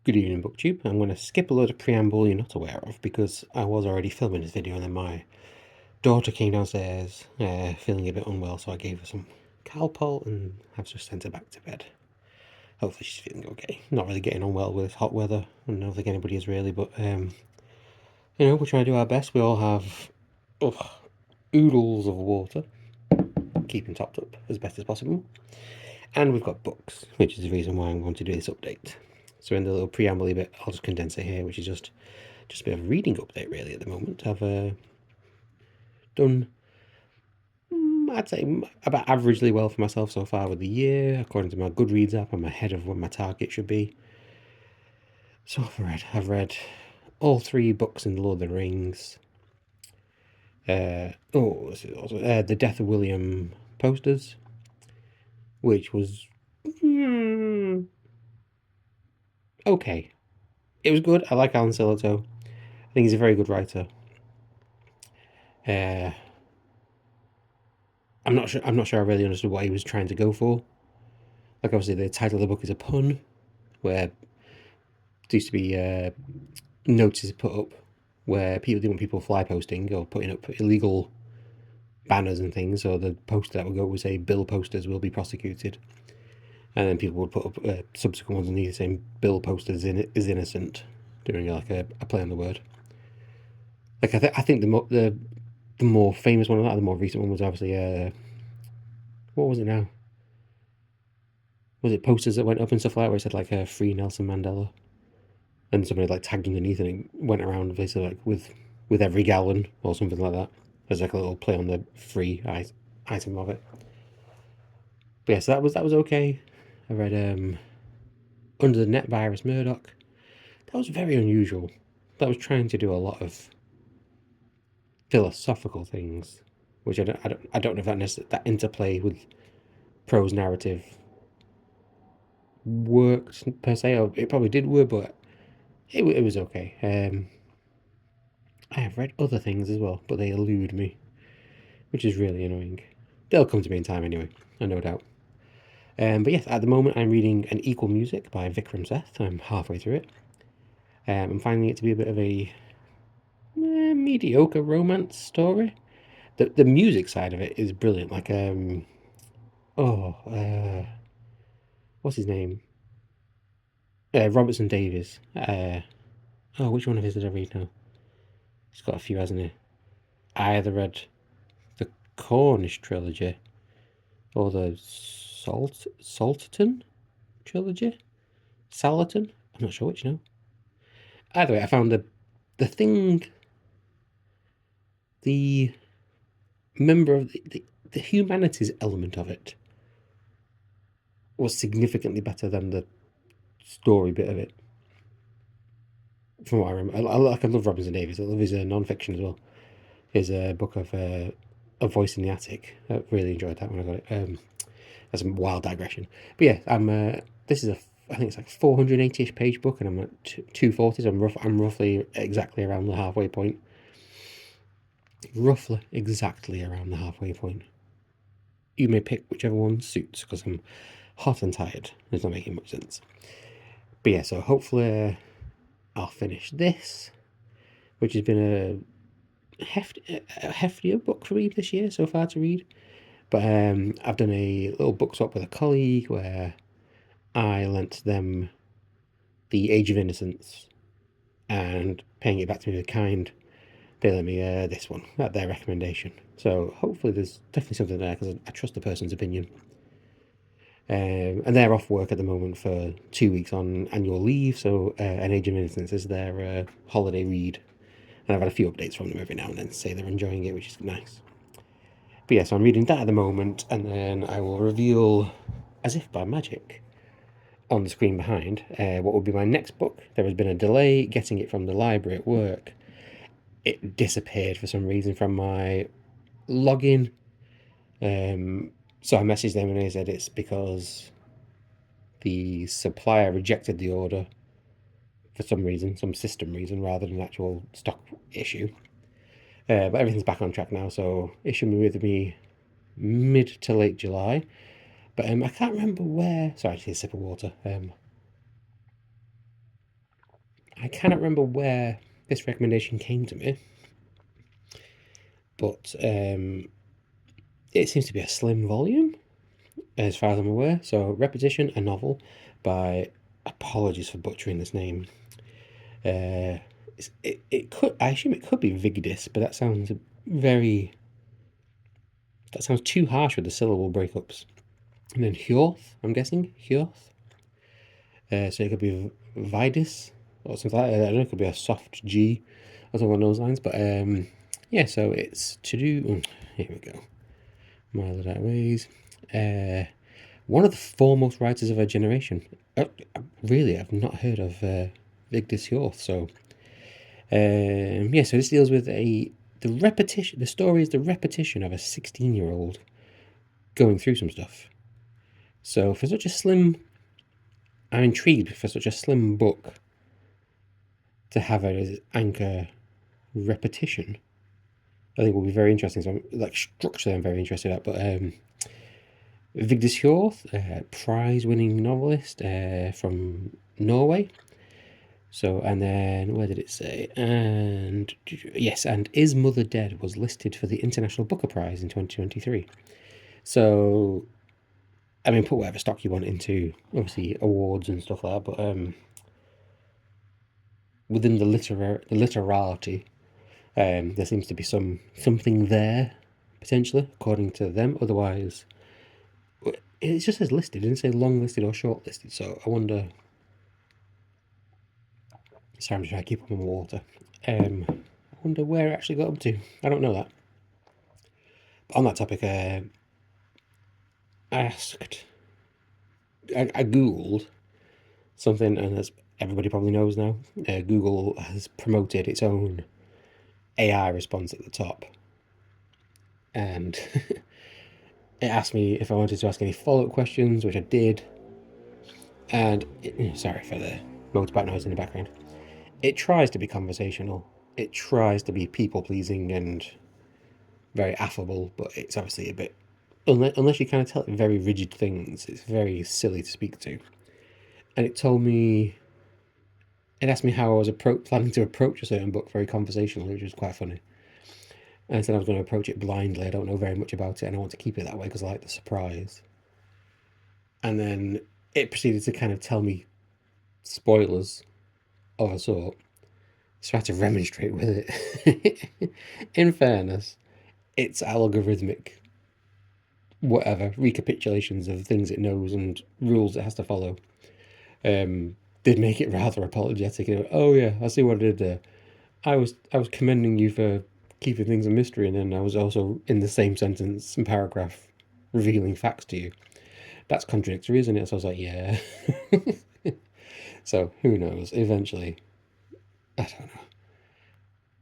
Good evening, BookTube. I'm going to skip a load of preamble you're not aware of because I was already filming this video and then my daughter came downstairs feeling a bit unwell, so I gave her some Calpol and I've just sent her back to bed. Hopefully she's feeling okay. Not really getting on well with this hot weather. I don't think anybody is really, but we're trying to do our best. We all have oodles of water, keeping topped up as best as possible. And we've got books, which is the reason why I'm going to do this update. So in the little preamble bit, I'll just condense it here, which is just a bit of a reading update really at the moment. I've done, I'd say, about averagely well for myself so far with the year. According to my Goodreads app, I'm ahead of what my target should be. So I've read all 3 books in the Lord of the Rings. The Death of William posters, which was okay. It was good. I like Alan Sillitoe. I think he's a very good writer. I'm not sure I really understood what he was trying to go for. Like, obviously, the title of the book is a pun, where there used to be notices put up where people didn't want people fly posting or putting up illegal banners and things. So the poster that would go would say "Bill posters will be prosecuted," and then people would put up subsequent ones underneath saying "Bill posters is innocent," doing like a play on the word. Like I think the more famous one of that, the more recent one was obviously what was it now? Was it posters that went up and stuff like that where it said like "Free Nelson Mandela," and somebody like tagged underneath and it went around basically like with every gallon or something like that. There's like a little play on the free item of it. But yeah, so that was okay. I read Under the Net by Iris Murdoch. That was very unusual. That was trying to do a lot of philosophical things, which I don't know if that interplay with prose narrative worked per se, or it probably did work, but it was okay. I have read other things as well, but they elude me, which is really annoying. They'll come to me in time anyway, no doubt. But yes, at the moment I'm reading An Equal Music by Vikram Seth. I'm halfway through it. I'm finding it to be a bit of a mediocre romance story. The music side of it is brilliant. Like oh, what's his name? Robertson Davies. Which one of his did I read now? He's got a few, hasn't he? I either read the Cornish trilogy or the Salterton trilogy. Salaton. I'm not sure which now. Either way, I found the thing, the member of the humanities element of it was significantly better than the story bit of it. From what I remember, I love Robinson Davies. I love his non-fiction as well. His book of A Voice in the Attic. I really enjoyed that when I got it. That's a wild digression, but yeah, This is I think it's like 480ish page book, and I'm at 240. So I'm roughly exactly around the halfway point. Roughly exactly around the halfway point. You may pick whichever one suits, because I'm hot and tired. It's not making much sense. But yeah, so hopefully I'll finish this, which has been a heftier book for me this year so far to read. But I've done a little book swap with a colleague where I lent them The Age of Innocence, and paying it back to me with kind, they lent me this one at their recommendation. So hopefully there's definitely something there, because I trust the person's opinion. And they're off work at the moment for 2 weeks on annual leave, so An Age of Innocence is their holiday read. And I've had a few updates from them every now and then to say they're enjoying it, which is nice. But yeah, so I'm reading that at the moment, and then I will reveal, as if by magic, on the screen behind, what will be my next book. There has been a delay getting it from the library at work. It disappeared for some reason from my login. So I messaged them and they said it's because the supplier rejected the order for some reason, some system reason, rather than an actual stock issue. But everything's back on track now, so it should be with me mid to late July. But I can't remember where. Sorry, I just need a sip of water. I cannot remember where this recommendation came to me, but it seems to be a slim volume, as far as I'm aware. So, Repetition, a novel by, apologies for butchering this name. It could, I assume it could be Vigdis, but that sounds too harsh with the syllable breakups. And then Hjorth, I'm guessing Hjorth. So it could be Vidis or something like that. I don't know. It could be a soft G or something along those lines. But yeah. So it's to do. Here we go. Mile of That Ways. One of the foremost writers of our generation. Really, I've not heard of Vigdis Hjorth. So yeah. So this deals with the repetition. The story is the repetition of a 16-year-old going through some stuff. So for such a slim, I'm intrigued for such a slim book to have it as anchor repetition. I think will be very interesting. So, structurally, I'm very interested at. But Vigdis Hjorth, prize-winning novelist from Norway. So, and then where did it say? And yes, and Is Mother Dead was listed for the International Booker Prize in 2023. So, I mean, put whatever stock you want into obviously awards and stuff like that, but within the literarity, there seems to be something there potentially, according to them. Otherwise, it just says listed. It didn't say long listed or short listed. So I wonder. Sorry, I'm just trying to keep up on my water. I wonder where it actually got up to. I don't know that. But on that topic, I googled something, and as everybody probably knows now, Google has promoted its own AI response at the top, and it asked me if I wanted to ask any follow-up questions, which I did. And sorry for the motorbike noise in the background. It tries to be conversational. It tries to be people-pleasing and very affable, but it's obviously a bit, unless you kind of tell it very rigid things, it's very silly to speak to. And it asked me how I was planning to approach a certain book very conversationally, which was quite funny. And I said I was going to approach it blindly. I don't know very much about it, and I want to keep it that way because I like the surprise. And then it proceeded to kind of tell me spoilers of a sort. So I had to remonstrate with it. In fairness, it's algorithmic, whatever, recapitulations of things it knows and rules it has to follow. Did make it rather apologetic. Oh yeah, I see what I did there. I was commending you for keeping things a mystery, and then I was also in the same sentence and paragraph revealing facts to you. That's contradictory, isn't it? So I was like, yeah. So who knows? Eventually, I don't know.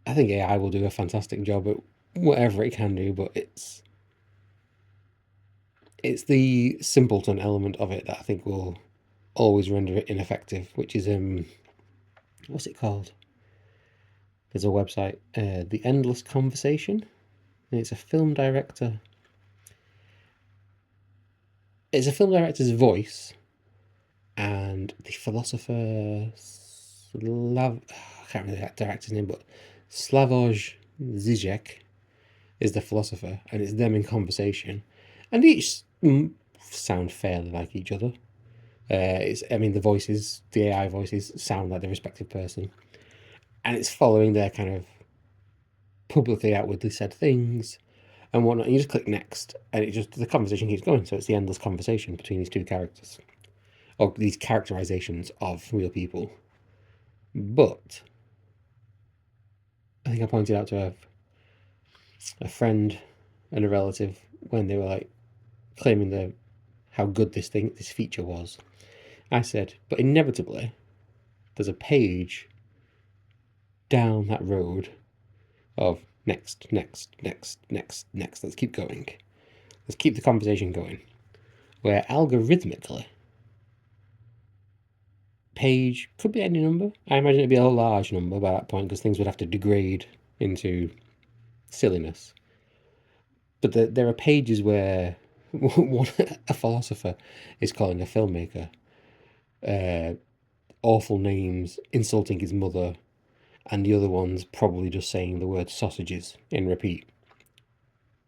I think AI will do a fantastic job at whatever it can do, but it's the simpleton element of it that I think will always render it ineffective, which is what's it called? There's a website, The Endless Conversation, and it's a film director. It's a film director's voice, and the philosopher I can't remember that director's name, but Slavoj Žižek is the philosopher, and it's them in conversation, and each sound fairly like each other. The AI voices sound like the respective person, and it's following their kind of publicly outwardly said things and whatnot. You just click next, and the conversation keeps going. So it's the endless conversation between these two characters, or these characterizations of real people. But I think I pointed out to a friend and a relative when they were like claiming how good this feature was. I said, but inevitably, there's a page down that road of next, next, next, next, next. Let's keep going. Let's keep the conversation going. Where algorithmically, page could be any number. I imagine it'd be a large number by that point because things would have to degrade into silliness. But there are pages where a philosopher is calling a filmmaker awful names, insulting his mother, and the other one's probably just saying the word sausages in repeat,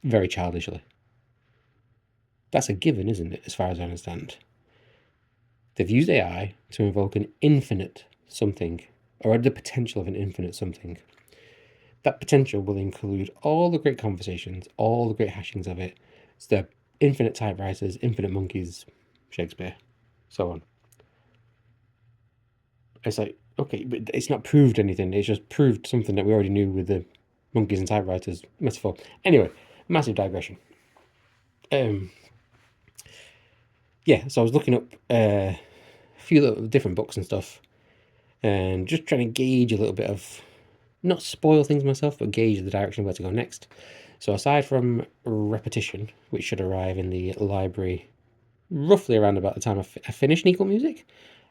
very childishly. That's a given, isn't it, as far as I understand? They've used AI to invoke an infinite something, or the potential of an infinite something. That potential will include all the great conversations, all the great hashings of it. It's the infinite typewriters, infinite monkeys, Shakespeare, so on. It's like, okay, but it's not proved anything. It's just proved something that we already knew with the monkeys and typewriters metaphor. Anyway, massive digression. Yeah, so I was looking up a few little different books and stuff, and just trying to gauge a little bit of, not spoil things myself, but gauge the direction of where to go next. So aside from Repetition, which should arrive in the library roughly around about the time I finish Equal Music,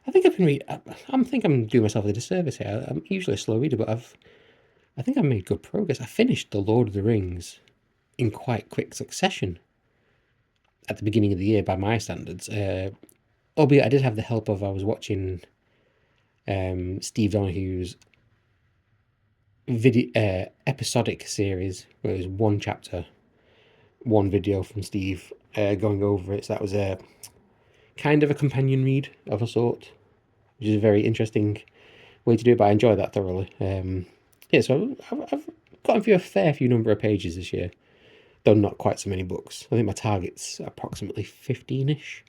I think I've been I'm doing myself a disservice here. I'm usually a slow reader, but I think I've made good progress. I finished The Lord of the Rings in quite quick succession at the beginning of the year by my standards. Albeit I did have the help of, I was watching Steve Donohue's episodic series where it was one chapter, one video from Steve going over it. So that was a kind of a companion read of a sort, which is a very interesting way to do it, but I enjoy that thoroughly. Yeah, so I've gotten through a fair few number of pages this year, though not quite so many books. I think my target's approximately 15-ish,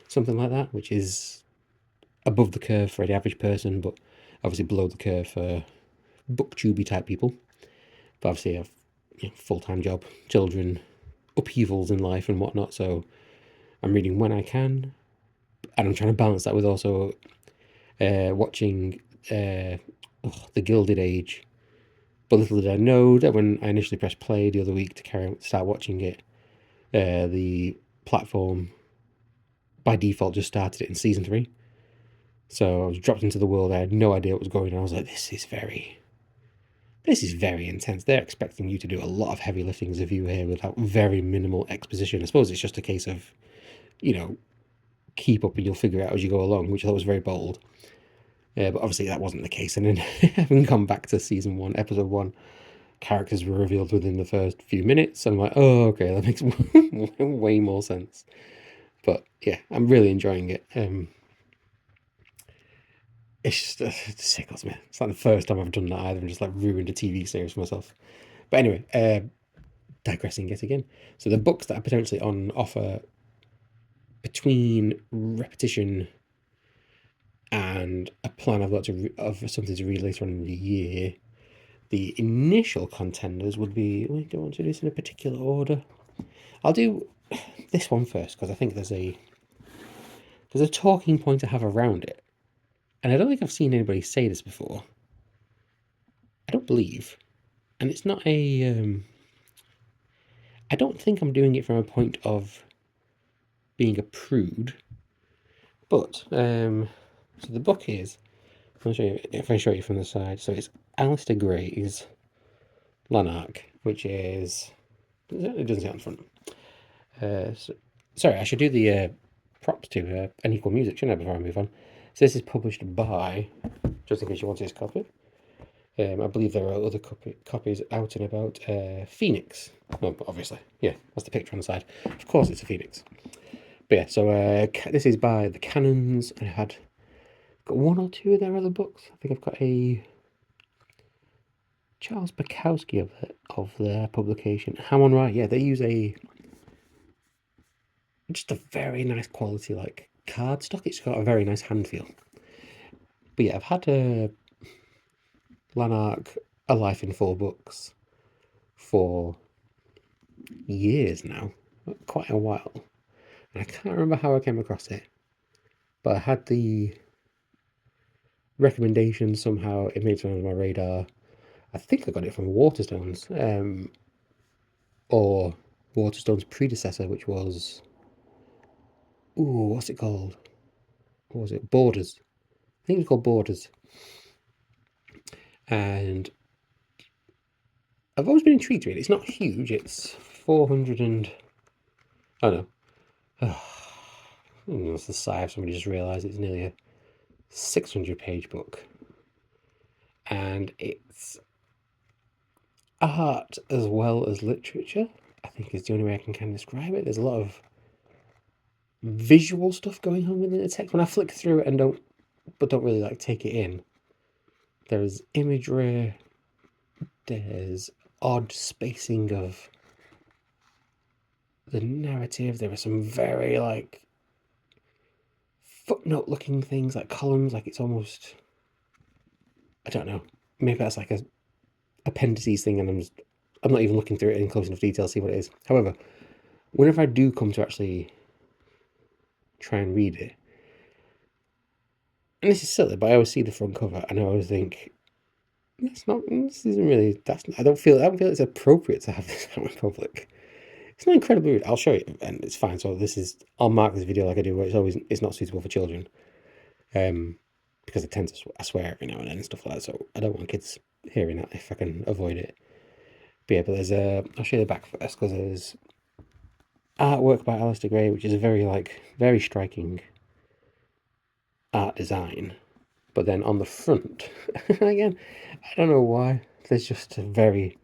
something like that, which is above the curve for the average person, but obviously below the curve for booktubey type people. But obviously I have full-time job, children, upheavals in life and whatnot, so I'm reading when I can, and I'm trying to balance that with also watching The Gilded Age. But little did I know that when I initially pressed play the other week to start watching it, the platform by default just started it in season 3. So I was dropped into the world. I had no idea what was going on. I was like, this is very intense. They're expecting you to do a lot of heavy lifting as a viewer here without very minimal exposition. I suppose it's just a case of, keep up and you'll figure it out as you go along, which I thought was very bold. But obviously that wasn't the case. And then having gone back to season 1, episode 1, characters were revealed within the first few minutes. And I'm like, oh, okay, that makes way more sense. But yeah, I'm really enjoying it. It's just, it sickles me. It's like the first time I've done that either, and just like ruined a TV series for myself. But anyway, digressing yet again. So the books that are potentially on offer between Repetition and a plan I've got of something to read later on in the year, the initial contenders would be, I don't want to do this in a particular order. I'll do this one first because I think there's a talking point to have around it. And I don't think I've seen anybody say this before. I don't believe. And it's not a... I don't think I'm doing it from a point of being a prude. But, so the book is... I'll show you, if I show you from the side. So it's Alistair Gray's Lanark, which is... It doesn't say on the front. Sorry, I should do the props to Unequal Music, shouldn't I, before I move on? So this is published by, just in case you want this copy, I believe there are other copies out and about, Phoenix. Well, obviously, yeah, that's the picture on the side. Of course it's a Phoenix. But yeah, so this is by the Canons. I had got one or two of their other books. I think I've got a Charles Bukowski of their publication. Hammond Wright, yeah, they use just a very nice quality, like, cardstock. It's got a very nice hand feel. But yeah, I've had Lanark, A Life in 4 Books for years now, quite a while. And I can't remember how I came across it, but I had the recommendation somehow. It made it on my radar. I think I got it from Waterstones, or Waterstone's predecessor, which was, what's it called? What was it? Borders. I think it was called Borders. And I've always been intrigued with it. It's not huge. It's 400 and... Oh no. That's the sigh of somebody just realised it's nearly 600-page book, and it's art as well as literature, I think is the only way I can kind of describe it. There's a lot of visual stuff going on within the text. When I flick through it and don't really like take it in, there's imagery, there's odd spacing of the narrative. There are some very like footnote looking things, like columns, like it's almost, I don't know, maybe that's like a appendices thing, and I'm not even looking through it in close enough detail to see what it is. However, whenever I do come to actually try and read it, and this is silly, but I always see the front cover and I always think, this isn't really, I don't feel it's appropriate to have this out in public. It's not incredibly rude. I'll show you, and it's fine. So I'll mark this video like I do, where it's not suitable for children, because I tend to swear every now and then and stuff like that. So I don't want kids hearing that if I can avoid it. But yeah, I'll show you the back first, because there's artwork by Alasdair Gray, which is a very striking art design. But then on the front, again, I don't know why, there's just a very,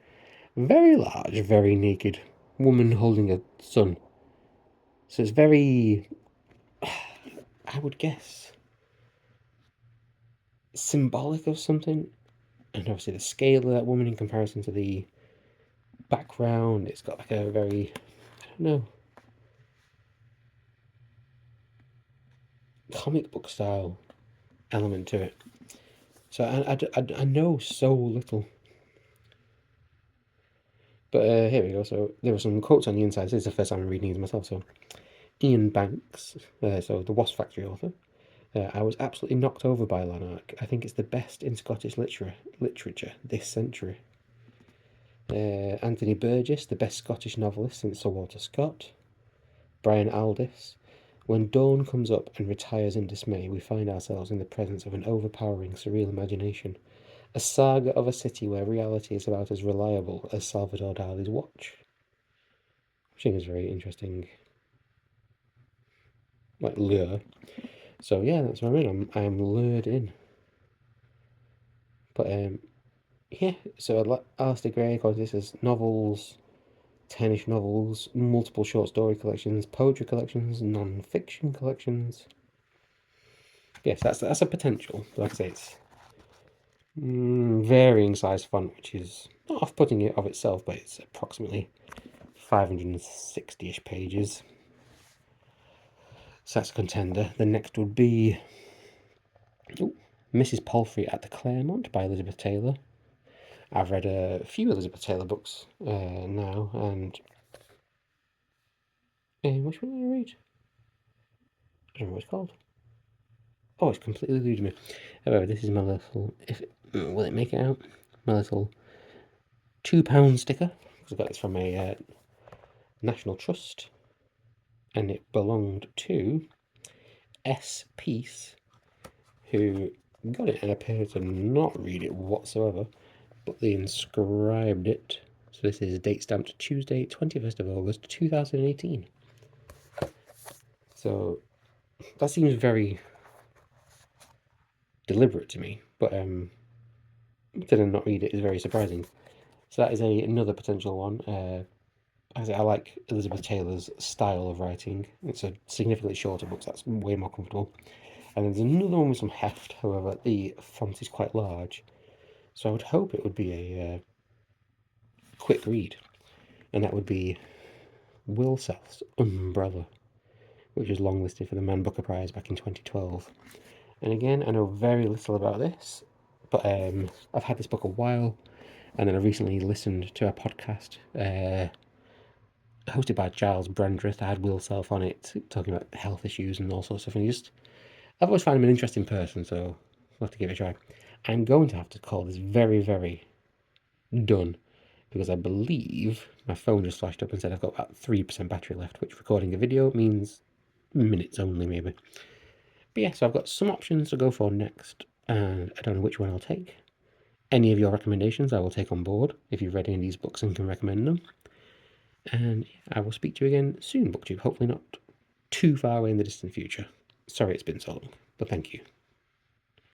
very large, very naked woman holding a son. So it's very, I would guess, symbolic of something. And obviously the scale of that woman in comparison to the background, it's got like a very, I don't know, comic book style element to it. So I know so little. But here we go. So there were some quotes on the inside. This is the first time I'm reading these myself. So Ian Banks, so the Wasp Factory author. I was absolutely knocked over by Lanark. I think it's the best in Scottish literature this century. Anthony Burgess, the best Scottish novelist since Sir Walter Scott. Brian Aldiss. When dawn comes up and retires in dismay, we find ourselves in the presence of an overpowering, surreal imagination. A saga of a city where reality is about as reliable as Salvador Dali's watch. I think it's very interesting, like, lure. So yeah, that's what I mean. I'm lured in. But yeah, so Alasdair Gray, according to this, is novels, 10-ish novels, multiple short story collections, poetry collections, non-fiction collections. Yes, that's a potential. Like I say, it's varying size font, which is not off-putting it of itself, but it's approximately 560-ish pages. So that's a contender. The next would be Mrs. Palfrey at the Claremont by Elizabeth Taylor. I've read a few Elizabeth Taylor books now, and which one did I read? I don't know what it's called. Oh, it's completely eluded me. However, this is my little, will it make it out? My little £2 sticker. I got this from a National Trust, and it belonged to S. Peace, who got it and appeared to not read it whatsoever, but they inscribed it. So this is date stamped Tuesday, 21st of August, 2018. So that seems very deliberate to me, but to not read it is very surprising. So that is another potential one. I like Elizabeth Taylor's style of writing. It's a significantly shorter book, so that's way more comfortable. And there's another one with some heft, however, the font is quite large. So I would hope it would be a quick read. And that would be Will Self's Umbrella, which was longlisted for the Man Booker Prize back in 2012. And again, I know very little about this, but I've had this book a while, and then I recently listened to a podcast hosted by Giles Brandreth. I had Will Self on it, talking about health issues and all sorts of stuff, and I've always found him an interesting person, so I'll have to give it a try. I'm going to have to call this very, very done, because I believe my phone just flashed up and said I've got about 3% battery left, which recording a video means minutes only, maybe. But yeah, so I've got some options to go for next, and I don't know which one I'll take. Any of your recommendations I will take on board, if you've read any of these books and can recommend them. And I will speak to you again soon, BookTube, hopefully not too far away in the distant future. Sorry it's been so long, but thank you.